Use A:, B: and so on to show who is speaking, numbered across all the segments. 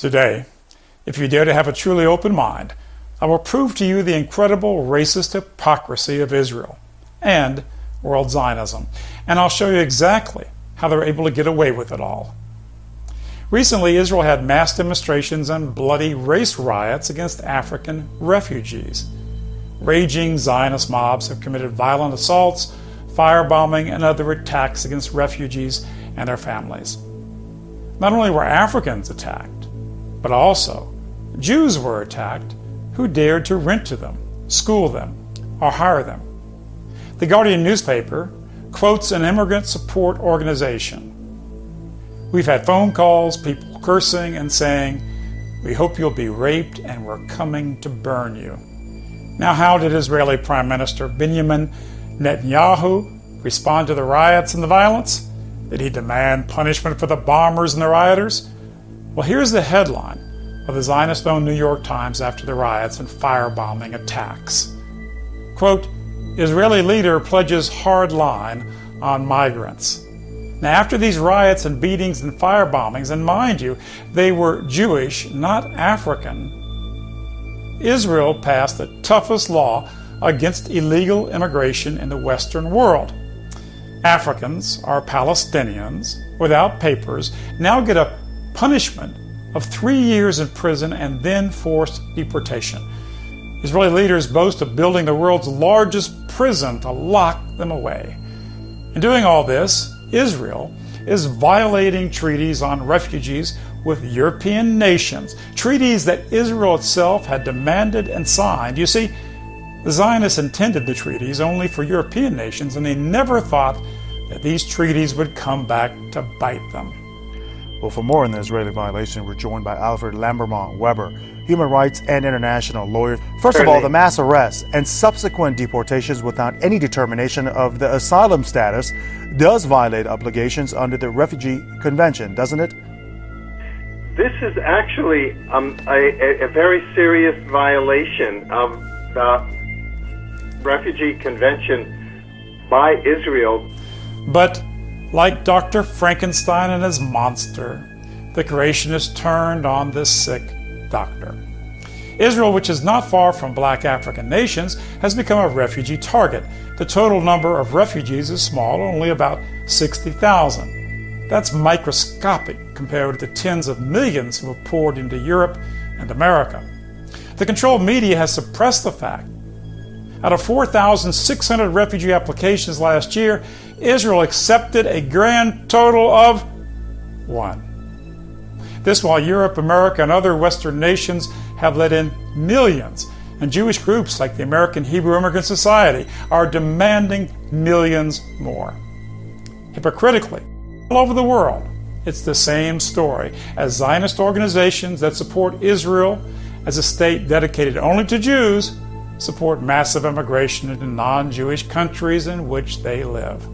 A: Today, if you dare to have a truly open mind, I will prove to you the incredible racist hypocrisy of Israel and world Zionism, and I'll show you exactly how they're able to get away with it all. Recently, Israel had mass demonstrations and bloody race riots against African refugees. Raging Zionist mobs have committed violent assaults, firebombing, and other attacks against refugees and their families. Not only were Africans attacked, but also Jews were attacked who dared to rent to them, school them, or hire them. The Guardian newspaper quotes an immigrant support organization. "We've had phone calls, people cursing and saying, 'We hope you'll be raped and we're coming to burn you.'" Now, how did Israeli Prime Minister Benjamin Netanyahu respond to the riots and the violence? Did he demand punishment for the bombers and the rioters? Well, here's the headline of the Zionist-owned New York Times after the riots and firebombing attacks. Quote, "Israeli leader pledges hard line on migrants." Now, after these riots and beatings and firebombings, and mind you, they were Jewish, not African, Israel passed the toughest law against illegal immigration in the Western world. Africans, or Palestinians, without papers, now get a punishment of 3 years in prison and then forced deportation. Israeli leaders boast of building the world's largest prison to lock them away. In doing all this, Israel is violating treaties on refugees with European nations, treaties that Israel itself had demanded and signed. You see, the Zionists intended the treaties only for European nations, and they never thought that these treaties would come back to bite them.
B: Well, for more on the Israeli violation, we're joined by Alfred Lambermont-Weber, human rights and international lawyer. First of all, the mass arrests and subsequent deportations without any determination of the asylum status does violate obligations under the Refugee Convention, doesn't it?
C: This is actually a very serious violation of the Refugee Convention by Israel.
A: But like Dr. Frankenstein and his monster, the creationists turned on this sick doctor. Israel, which is not far from black African nations, has become a refugee target. The total number of refugees is small, only about 60,000. That's microscopic compared to the tens of millions who have poured into Europe and America. The controlled media has suppressed the fact. Out of 4,600 refugee applications last year, Israel accepted a grand total of 1. This while Europe, America, and other Western nations have let in millions, and Jewish groups like the American Hebrew Immigrant Society are demanding millions more. Hypocritically, all over the world, it's the same story as Zionist organizations that support Israel as a state dedicated only to Jews support massive immigration into non-Jewish countries in which they live.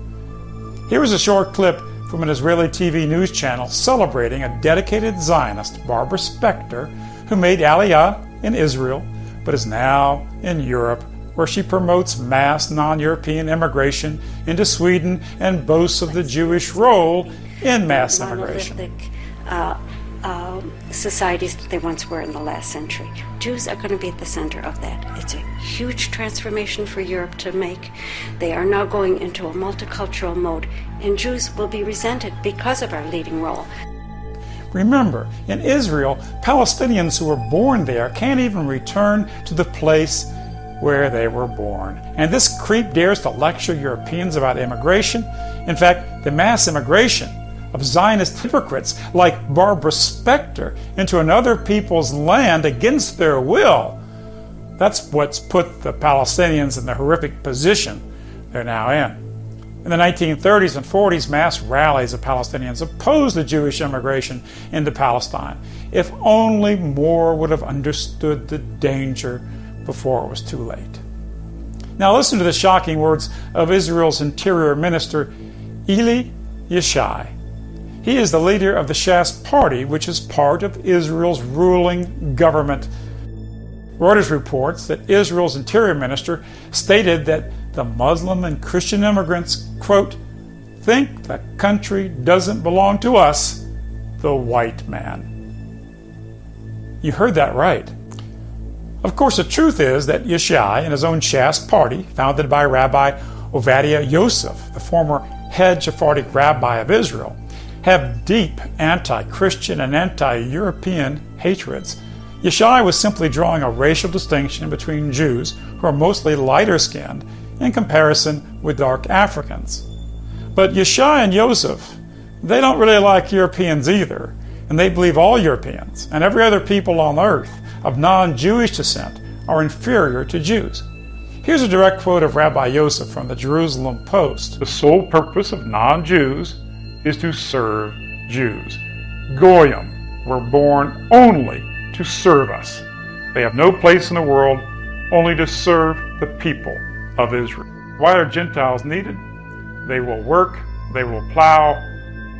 A: Here is a short clip from an Israeli TV news channel celebrating a dedicated Zionist, Barbara Spector, who made Aliyah in Israel, but is now in Europe, where she promotes mass non-European immigration into Sweden and boasts of the Jewish role in mass immigration.
D: Societies that they once were in the last century. Jews are going to be at the center of that. It's a huge transformation for Europe to make. They are now going into a multicultural mode, and Jews will be resented because of our leading role.
A: Remember, in Israel, Palestinians who were born there can't even return to the place where they were born. And this creep dares to lecture Europeans about immigration. In fact, the mass immigration of Zionist hypocrites like Barbara Spector into another people's land against their will. That's what's put the Palestinians in the horrific position they're now in. In the 1930s and 40s, mass rallies of Palestinians opposed the Jewish immigration into Palestine. If only more would have understood the danger before it was too late. Now listen to the shocking words of Israel's Interior Minister, Eli Yishai. He is the leader of the Shas party, which is part of Israel's ruling government. Reuters reports that Israel's Interior Minister stated that the Muslim and Christian immigrants, quote, think the country doesn't belong to us, the white man. You heard that right. Of course, the truth is that Yeshai and his own Shas party, founded by Rabbi Ovadia Yosef, the former head Sephardic rabbi of Israel, have deep anti-Christian and anti-European hatreds. Yeshai was simply drawing a racial distinction between Jews, who are mostly lighter-skinned, in comparison with dark Africans. But Yeshai and Yosef, they don't really like Europeans either, and they believe all Europeans and every other people on earth of non-Jewish descent are inferior to Jews. Here's a direct quote of Rabbi Yosef from the Jerusalem Post. The sole purpose of non-Jews is to serve Jews. Goyim were born only to serve us. They have no place in the world, only to serve the people of Israel. Why are Gentiles needed? They will work, they will plow,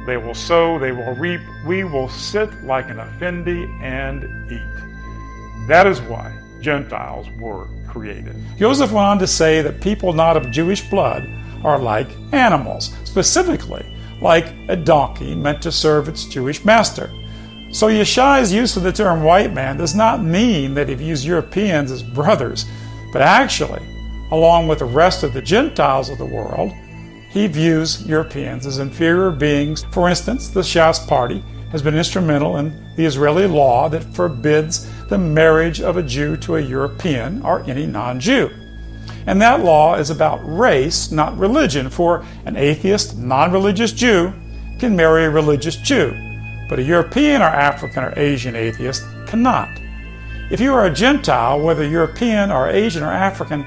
A: they will sow, they will reap. We will sit like an effendi and eat. That is why Gentiles were created. Joseph went on to say that people not of Jewish blood are like animals, specifically like a donkey meant to serve its Jewish master. So Yeshai's use of the term white man does not mean that he views Europeans as brothers, but actually, along with the rest of the Gentiles of the world, he views Europeans as inferior beings. For instance, the Shas party has been instrumental in the Israeli law that forbids the marriage of a Jew to a European or any non-Jew. And that law is about race, not religion, for an atheist, non-religious Jew can marry a religious Jew, but a European or African or Asian atheist cannot. If you are a Gentile, whether European or Asian or African,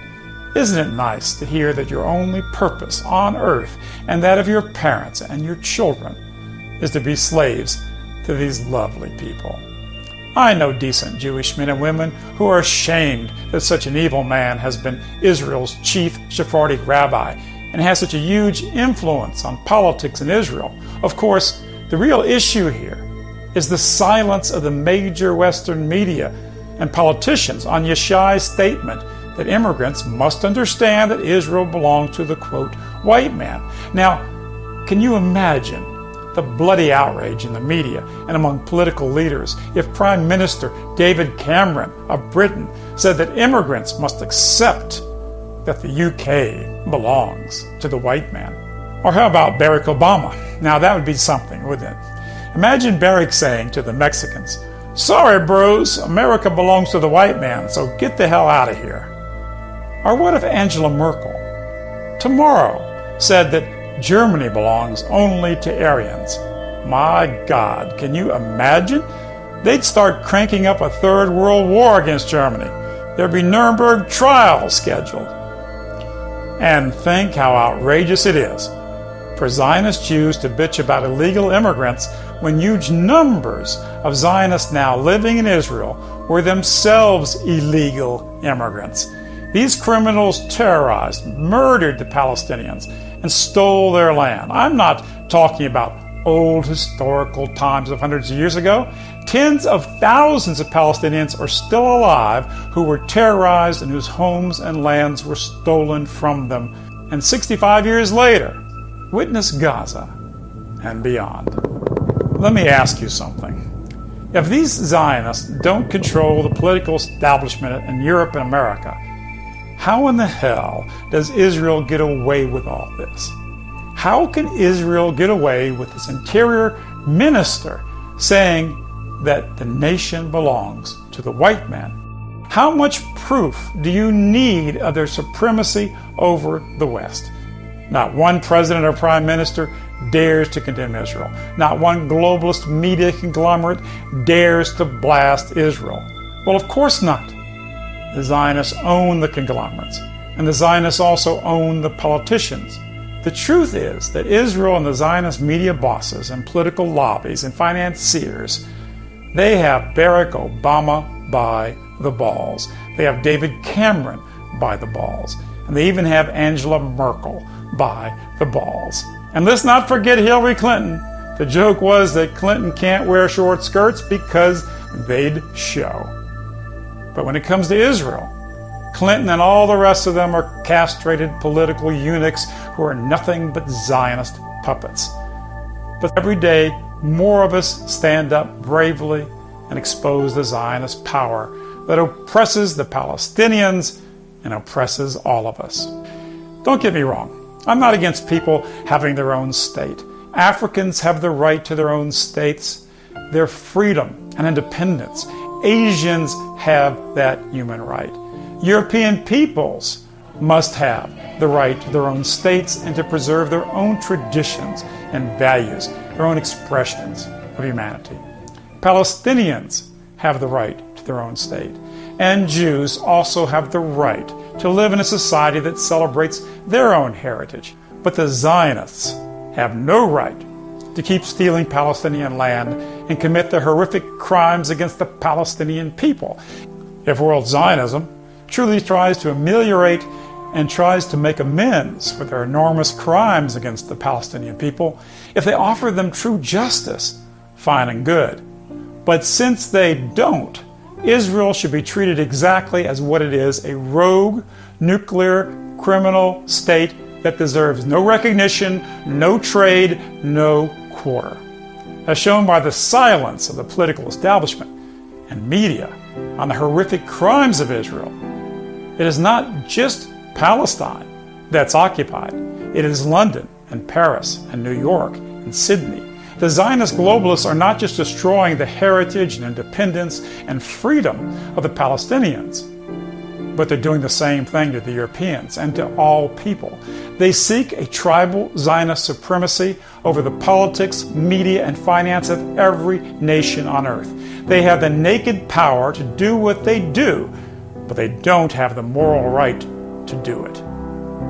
A: isn't it nice to hear that your only purpose on earth and that of your parents and your children is to be slaves to these lovely people? I know decent Jewish men and women who are ashamed that such an evil man has been Israel's chief Sephardic rabbi and has such a huge influence on politics in Israel. Of course, the real issue here is the silence of the major Western media and politicians on Yeshai's statement that immigrants must understand that Israel belongs to the, quote, white man. Now, can you imagine the bloody outrage in the media and among political leaders if Prime Minister David Cameron of Britain said that immigrants must accept that the UK belongs to the white man? Or how about Barack Obama? Now that would be something, wouldn't it? Imagine Barack saying to the Mexicans, "Sorry, bros, America belongs to the white man, so get the hell out of here." Or what if Angela Merkel tomorrow said that Germany belongs only to Aryans? My God, can you imagine? They'd start cranking up a third world war against Germany. There'd be Nuremberg trials scheduled. And think how outrageous it is for Zionist Jews to bitch about illegal immigrants when huge numbers of Zionists now living in Israel were themselves illegal immigrants. These criminals terrorized, murdered the Palestinians, and stole their land. I'm not talking about old historical times of hundreds of years ago. Tens of thousands of Palestinians are still alive who were terrorized and whose homes and lands were stolen from them. And 65 years later, witness Gaza and beyond. Let me ask you something. If these Zionists don't control the political establishment in Europe and America, how in the hell does Israel get away with all this? How can Israel get away with this interior minister saying that the nation belongs to the white man? How much proof do you need of their supremacy over the West? Not one president or prime minister dares to condemn Israel. Not one globalist media conglomerate dares to blast Israel. Well, of course not. The Zionists own the conglomerates, and the Zionists also own the politicians. The truth is that Israel and the Zionist media bosses and political lobbies and financiers, they have Barack Obama by the balls. They have David Cameron by the balls. And they even have Angela Merkel by the balls. And let's not forget Hillary Clinton. The joke was that Clinton can't wear short skirts because they'd show. But when it comes to Israel, Clinton and all the rest of them are castrated political eunuchs who are nothing but Zionist puppets. But every day, more of us stand up bravely and expose the Zionist power that oppresses the Palestinians and oppresses all of us. Don't get me wrong. I'm not against people having their own state. Africans have the right to their own states, their freedom and independence. Asians have that human right. European peoples must have the right to their own states and to preserve their own traditions and values, their own expressions of humanity. Palestinians have the right to their own state, and Jews also have the right to live in a society that celebrates their own heritage. But the Zionists have no right to keep stealing Palestinian land and commit the horrific crimes against the Palestinian people. If World Zionism truly tries to ameliorate and tries to make amends for their enormous crimes against the Palestinian people, if they offer them true justice, fine and good. But since they don't, Israel should be treated exactly as what it is, a rogue, nuclear, criminal state that deserves no recognition, no trade, no quarter. As shown by the silence of the political establishment and media on the horrific crimes of Israel, it is not just Palestine that's occupied. It is London and Paris and New York and Sydney. The Zionist globalists are not just destroying the heritage and independence and freedom of the Palestinians, but they're doing the same thing to the Europeans and to all people. They seek a tribal Zionist supremacy over the politics, media, and finance of every nation on earth. They have the naked power to do what they do, but they don't have the moral right to do it.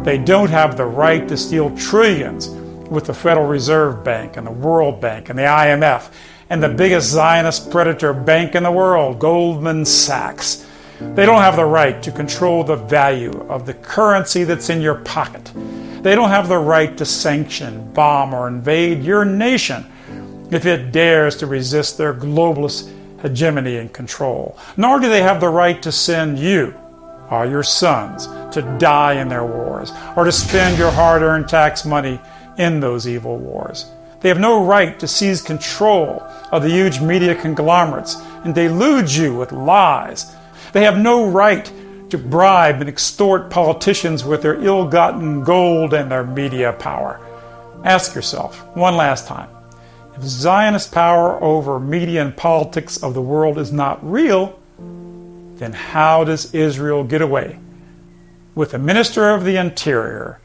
A: They don't have the right to steal trillions with the Federal Reserve Bank and the World Bank and the IMF and the biggest Zionist predator bank in the world, Goldman Sachs. They don't have the right to control the value of the currency that's in your pocket. They don't have the right to sanction, bomb, or invade your nation if it dares to resist their globalist hegemony and control. Nor do they have the right to send you or your sons to die in their wars or to spend your hard-earned tax money in those evil wars. They have no right to seize control of the huge media conglomerates and delude you with lies. They have no right to bribe and extort politicians with their ill-gotten gold and their media power. Ask yourself one last time, if Zionist power over media and politics of the world is not real, then how does Israel get away with the Minister of the Interior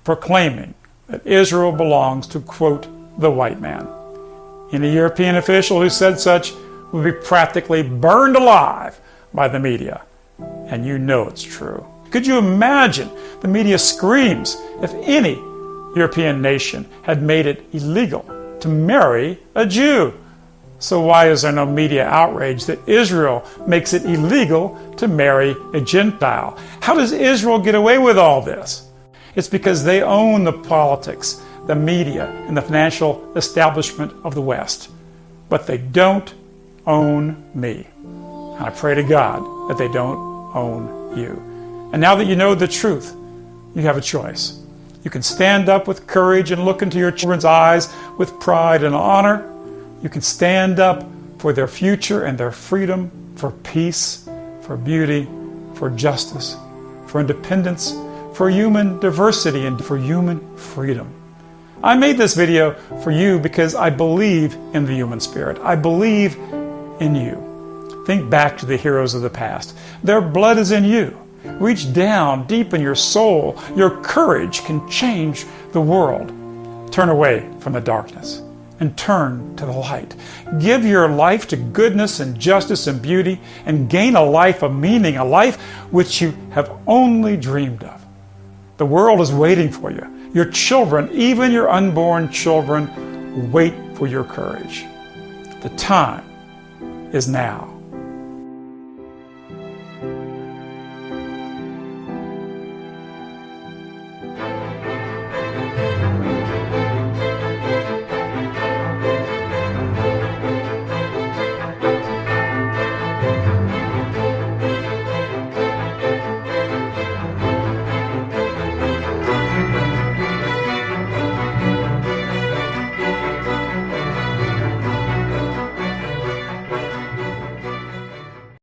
A: proclaiming that Israel belongs to, quote, the white man? Any European official who said such would be practically burned alive by the media. And you know it's true. Could you imagine the media screams if any European nation had made it illegal to marry a Jew? So why is there no media outrage that Israel makes it illegal to marry a Gentile? How does Israel get away with all this? It's because they own the politics, the media, and the financial establishment of the West. But they don't own me. And I pray to God that they don't own you. And now that you know the truth, you have a choice. You can stand up with courage and look into your children's eyes with pride and honor. You can stand up for their future and their freedom, for peace, for beauty, for justice, for independence, for human diversity, and for human freedom. I made this video for you because I believe in the human spirit. I believe in you. Think back to the heroes of the past. Their blood is in you. Reach down deep in your soul. Your courage can change the world. Turn away from the darkness and turn to the light. Give your life to goodness and justice and beauty and gain a life of meaning, a life which you have only dreamed of. The world is waiting for you. Your children, even your unborn children, wait for your courage. The time is now.